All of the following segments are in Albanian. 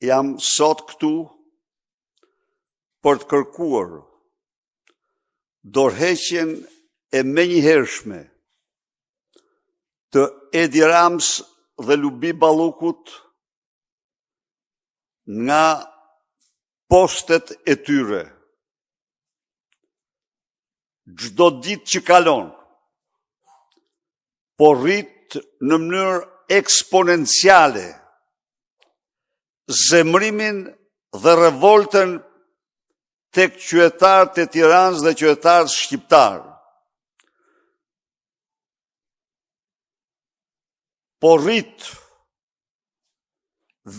jam sot këtu për të kërkuar dorëheqjen e menjëhershme të Edi Rams dhe Lubi Ballukut nga postet e tyre. Çdo ditë që kalon, po rrit në mënyrë eksponenciale zemrimin dhe revoltën tek qytetarët e Tiranës dhe qytetarët shqiptar. Po rrit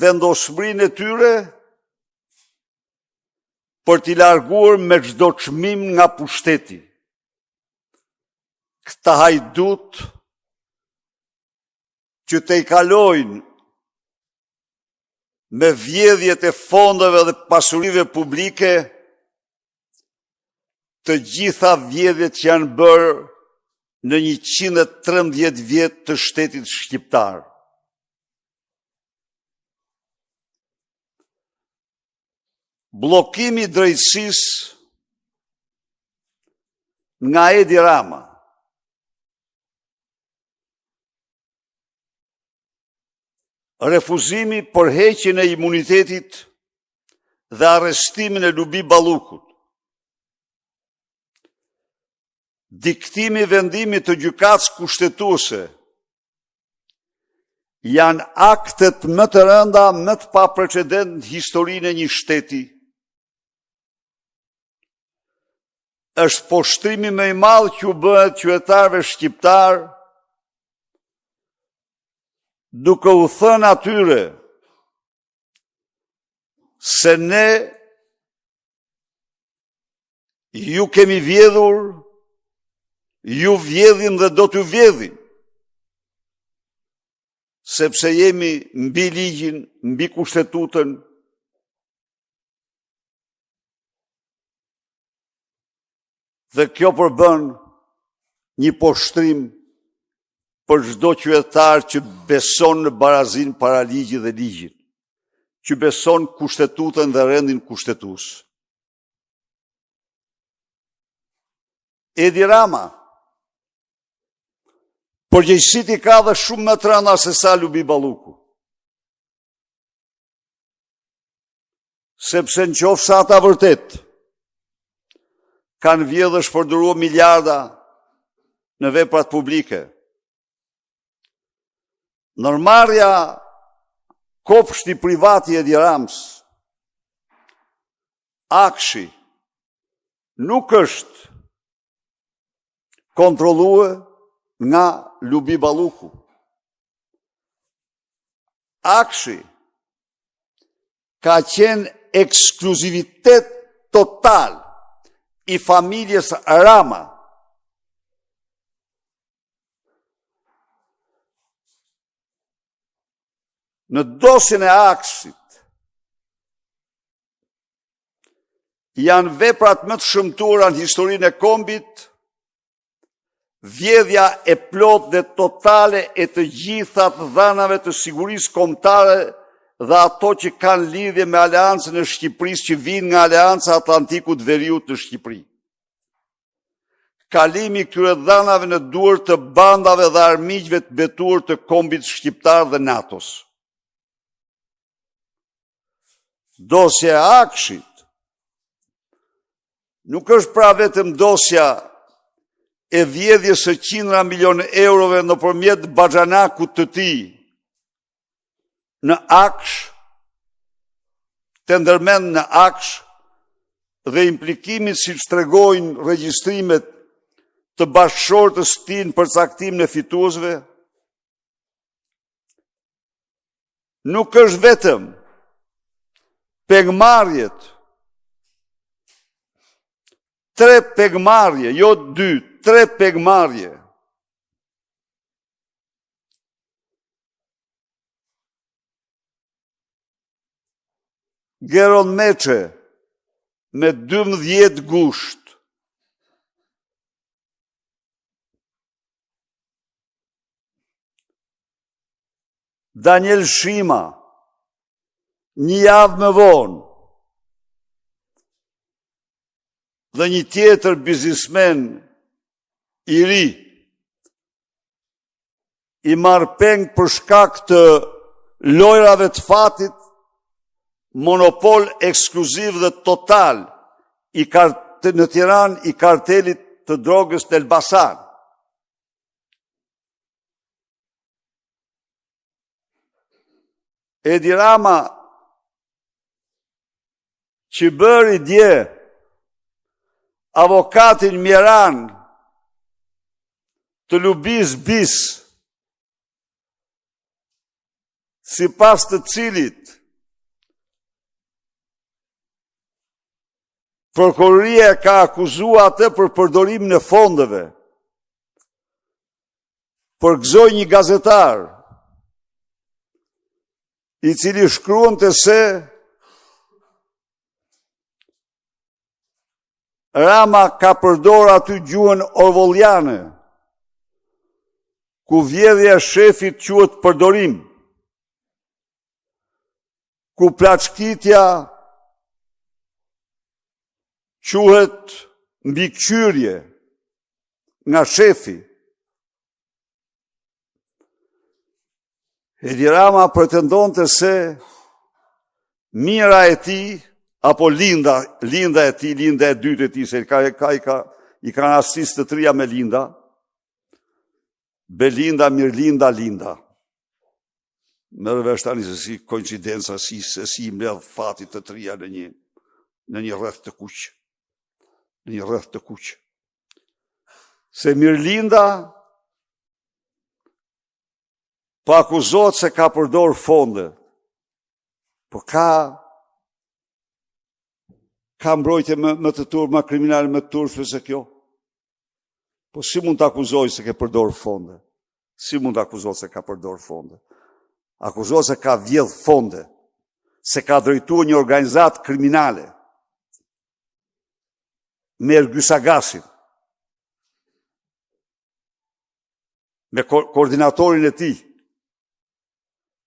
vendosmërinë e tyre për t'i larguar me çdo çmim nga pushteti. Këta hajdut që te i kalojnë me vjedhjet e fondeve dhe pasurive publike të gjitha vjedhjet që janë bërë në 113 vjet të shtetit shqiptar. Bllokimi i drejtësisë nga Edi Rama, refuzimi për heqjen e imunitetit dhe arrestimin e Lubi Ballukut, diktimi vendimit të gjykatës kushtetuese janë aktet më të rënda, më të paprecedent në historinë e një shteti. Është poshtrimi më i madh që u bëhet qytetarëve shqiptar, duke u thënë atyre se ne ju kemi vjedhur, ju vjedhim dhe do t'ju vjedhim, sepse jemi mbi ligjin, mbi kushtetutën, dhe kjo përbën një poshtrim për çdo qytetar që beson në barazin para ligjit dhe ligjit, që beson kushtetutën dhe rendin kushtetues. Edi Rama, përgjegjësitë i ka dhe shumë më të rënda se sa Lubi Balluku. Sepse nëse ata vërtet kanë vjedhur shpërnduruar miliarda në veprat publike, ndërmarrja kopshti privat i Edi Rams, akshi, nuk është kontrolluar nga Lubi Balluku. Akshi ka qenë ekskluzivitet total i familjes Rama. Në dosjen e Akshit janë veprat më të shëmtuara në historinë e kombit, vjedhja e plot dhe totale e të gjitha të dhënave të sigurisë kombëtare dhe ato që kanë lidhje me aleancën e Shqipërisë që vinë nga Aleanca Atlantikut Veriut në Shqipëri. Kalimi këtyre dhënave në duar të bandave dhe armiqve të betuar të kombit shqiptar dhe NATO-s. Dosja e Akshit nuk është pra vetëm dosja e vjedhjes së qindra milionë eurove nëpërmjet baxhanakut të tij në Aksh, të ndërmend në Aksh dhe implikimit siç tregojnë regjistrimet të bashkëshortës së tij në përcaktimin e fituesve, nuk është vetëm pegmarrjet, 3 pegmarrje, jo 2, 3 pegmarrje. Geron Meçe me 12 gusht. Daniel Shima një javë më vonë, dhe një tjetër biznismen i ri i marrë peng për shkak të lojrave të fatit, monopol ekskluziv dhe total në Tiranë i kartelit të drogës të Elbasan. Edi Rama, që bëri dje avokatin Mjeran të Lubiz Bis, si pas të cilit prokuroria ka akuzua atë për përdorim në fondeve, përgëzoi një gazetar, i cili shkruante se Rama ka përdor aty gjuhën orwelliane, ku vjedhja shefit quhet përdorim, ku plaçkitja quhet mbikëqyrje nga shefi. Edi Rama pretendonte se mira e tij, apo linda e tij, linda e dytë e tij, se i kanë asist të trija me linda, Belinda, Mirlinda, Linda. Merë vesh tani se si koincidenca, se si i mbledh fatit të trija në një rreth të kuq. Në një rreth të kuq. Se Mirlinda po akuzohet se ka përdor fonde, po ka mbrojtje më të turp, më kriminale më të turpshme se kjo. Po si mund të akuzoj se ke përdor fonde? Si mund të akuzoj se ka përdor fonde? Akuzoj se ka vjedh fonde, se ka drejtuar një organizat kriminale me Ergysagasin, me koordinatorin e tij,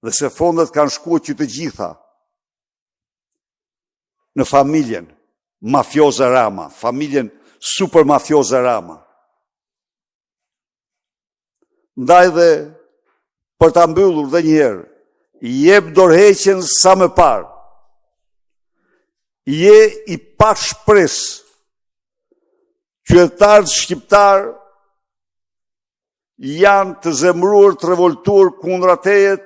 dhe se fondet kanë shkuar që të gjitha në familjen mafioze Rama, familjen super mafioze Rama. Ndaj dhe, për ta mbyllur dhe njëherë, jep dorëheqjen sa më parë. Je i pa shpresë. Qytetarët shqiptar janë të zemruar, të revoltuar kundra tejet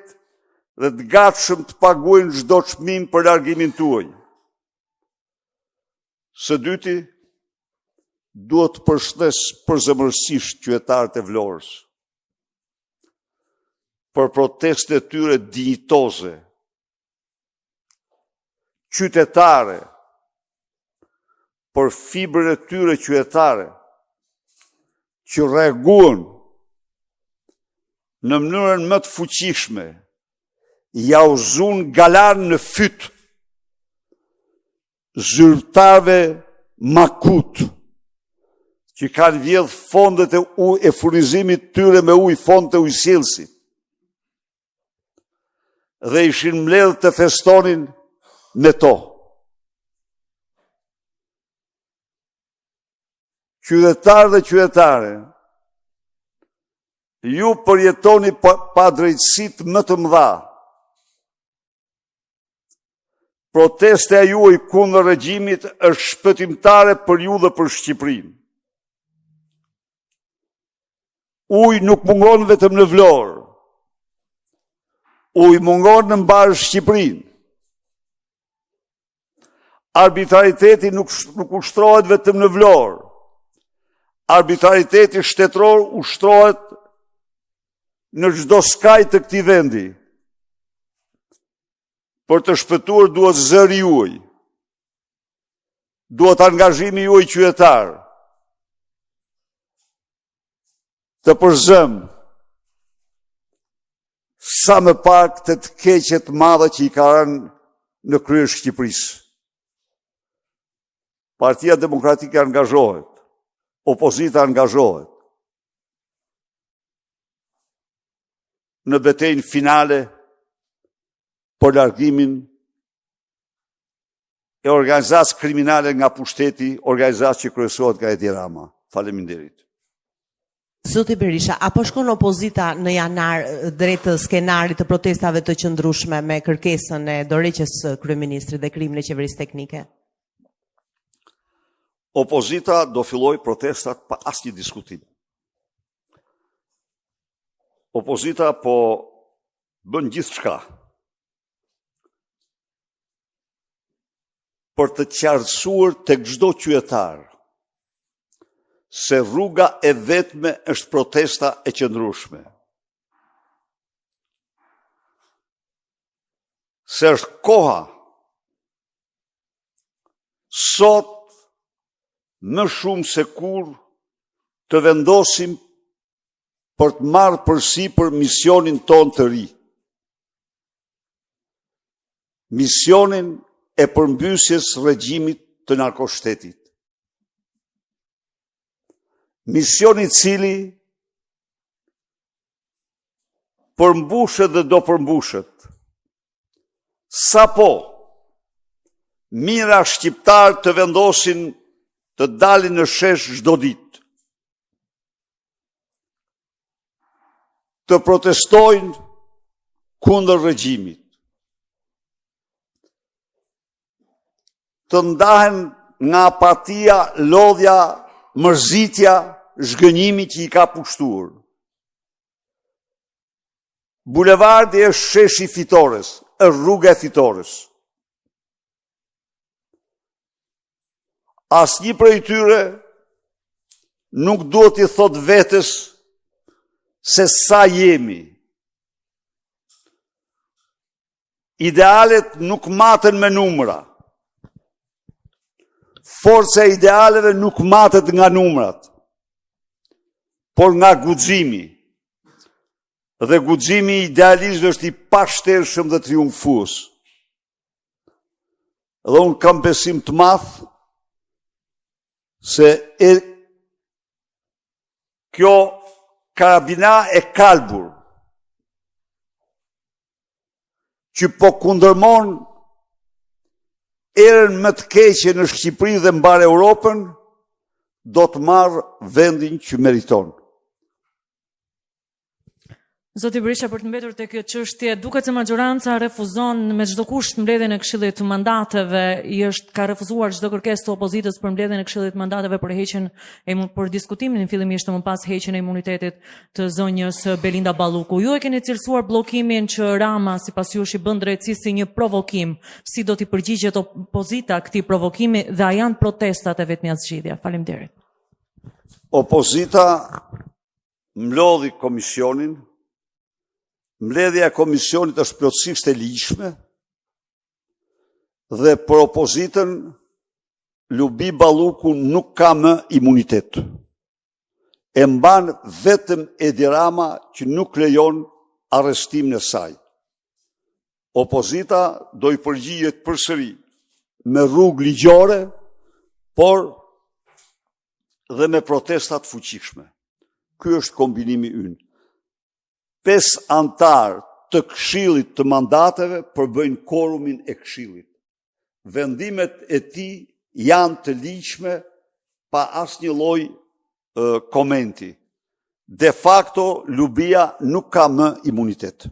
dhe të gatshëm të paguajnë çdo çmim për largimin tuaj. Së dyti, duhet të përshëndes përzemërsisht qytetarët e Vlorës për protestet e tyre dinjitoze, qytetare, për fibrën e tyre qytetare, që reaguan në mënyrën më të fuqishme, ja u zun galan në fyt zyrtarëve makut, që kanë vjedh fondet e furnizimit tyre me ujë, fondet e ujësillësit, dhe ishin mbledh të festonin me to. Qytetarë dhe qytetare, ju përjetoni pa drejtësitë më të mëdha. Protesta juaj kundër regjimit është shpëtimtare për ju dhe për Shqipërinë. Uji nuk mungon vetëm në Vlorë. Uji mungon në mbarë Shqipërinë. Arbitrariteti nuk ushtrohet vetëm në Vlorë. Arbitrariteti shtetëror ushtrohet në çdo skaj të këtij vendi. Për të shpëtuar duhet zëri juaj. Duhet angazhimi juaj qytetar. Të përzëm sa më pak të keqet madhe që i ka rënë në krye Shqipërisë. Partia Demokratike angazhohet, opozita angazhohet në betejën finale për largimin e organizacë kriminale nga pushteti, organizacë që kryesohet nga Edi Rama. Faleminderit. Zoti Berisha, apo shkon opozita në janar drejt skenarit të protestave të qëndrueshme me kërkesën e dorëheqjes së kryeministrit dhe krijimin e qeverisë teknike? Opozita do filloj protestat pa asnjë diskutim. Opozita po bën gjithçka për të qartësuar tek çdo qytetar se rruga e vetme është protesta e qëndrueshme. Se është koha sot më shumë se kur të vendosim për të marrë përsipër misionin ton të ri. Misionin e përmbysjes regjimit të narkoshtetit. Misioni cili përmbushet dhe do përmbushet. Sapo mira shqiptar të vendosin të dalin në shesh çdo ditë, të protestojnë kundër regjimit, të ndahen nga apatia, lodhja, mërzitja, zhgënjimi që i ka pushtuar. Bulevardi është sheshi fitores, është rruga e fitores. Asnjë prej tyre nuk duhet i thot vetes se sa jemi. Idealet nuk maten me numra. Forca e idealeve nuk matet nga numrat, por nga guximi. Dhe guximi i idealizmit është i pashtershëm dhe triumfues. Dhe unë kam besim të madh se kjo karabina e kalbur që po kundërmon erën më të keqe në Shqipëri dhe mbar Europën, do të marrë vendin që meriton. Zoti Berisha, për të mbetur te kjo çështje, duket se majoranca refuzon me çdo kusht mbledhjen e Këshillit të Mandateve, ka refuzuar çdo kërkesë të opozitës për mbledhjen e Këshillit të Mandateve për diskutimin fillimisht më pas heqjen e imunitetit të zonjës Belinda Balluku. Ju e keni cilësuar bllokimin që Rama sipas jush i bën drejtësisë si një provokim. Si do t'i përgjigjet opozita këtij provokimi dhe a janë protestat e vetmja zgjidhja? Faleminderit. Opozita mlodhi komisionin. Mbledhja e komisionit është plotësisht e ligjshme dhe për opozitën Lubi Balluku nuk ka më imunitet. E mban vetëm Edi Rama që nuk lejon arrestimin e saj. Opozita do i përgjigjet përsëri me rrugë ligjore, por dhe me protestat fuqishme. Ky është kombinimi ynë. 5 antar të Këshillit të Mandateve përbëjnë korumin e Këshillit. Vendimet e tij janë të ligjshme pa asnjë lloj komenti. De facto, Lubia nuk ka më imunitet.